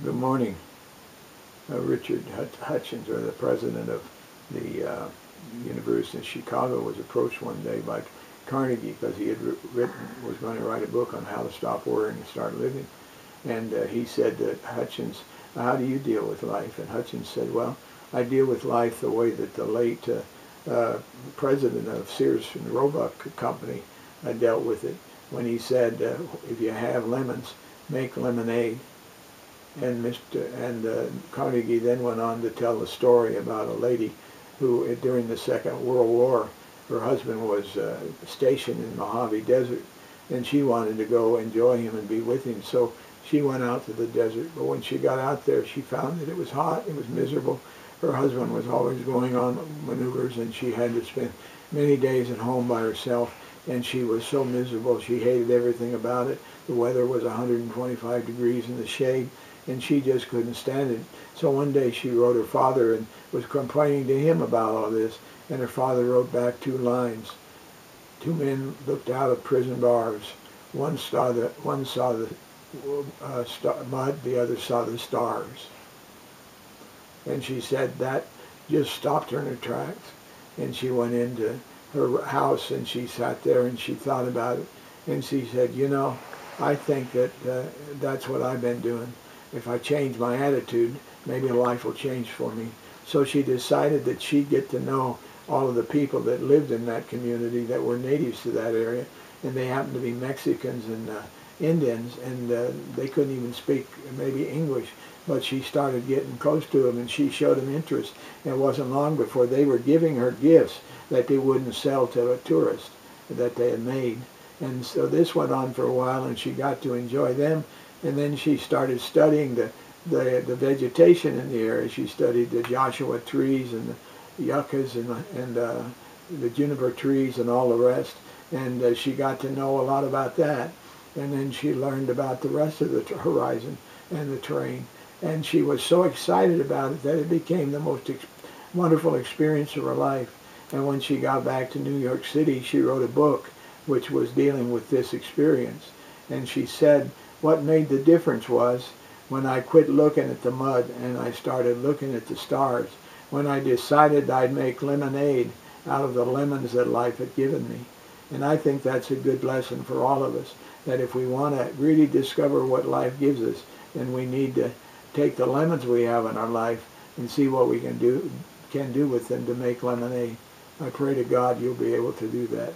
Good morning. Richard Hutchins, or the president of the University of Chicago, was approached one day by Carnegie because he had was going to write a book on how to stop worrying and start living. And he said to Hutchins, how do you deal with life? And Hutchins said, well, I deal with life the way that the late president of Sears and Roebuck Company dealt with it, when he said, if you have lemons, make lemonade. And Carnegie then went on to tell the story about a lady who, during the Second World War, her husband was stationed in the Mojave Desert, and she wanted to go enjoy him and be with him. So she went out to the desert. But when she got out there, she found that it was hot, it was miserable. Her husband was always going on maneuvers, and she had to spend many days at home by herself. And she was so miserable. She hated everything about it. The weather was 125 degrees in the shade, and she just couldn't stand it. So one day she wrote her father and was complaining to him about all this, and her father wrote back 2 lines. 2 men looked out of prison bars. One saw the mud, the other saw the stars. And she said that just stopped her in her tracks. And she went into her house and she sat there and she thought about it. And she said, you know, I think that that's what I've been doing. If I change my attitude, maybe life will change for me. So she decided that she'd get to know all of the people that lived in that community that were natives to that area. And they happened to be Mexicans and Indians, and they couldn't even speak maybe English. But she started getting close to them, and she showed them interest. And it wasn't long before they were giving her gifts that they wouldn't sell to a tourist that they had made. And so this went on for a while, and she got to enjoy them. And then she started studying the vegetation in the area. She studied the Joshua trees and the yuccas and the juniper trees and all the rest. And she got to know a lot about that. And then she learned about the rest of the horizon and the terrain. And she was so excited about it that it became the most wonderful experience of her life. And when she got back to New York City, she wrote a book which was dealing with this experience. And she said, what made the difference was when I quit looking at the mud and I started looking at the stars, when I decided I'd make lemonade out of the lemons that life had given me. And I think that's a good lesson for all of us, that if we want to really discover what life gives us, then we need to take the lemons we have in our life and see what we can do with them to make lemonade. I pray to God you'll be able to do that.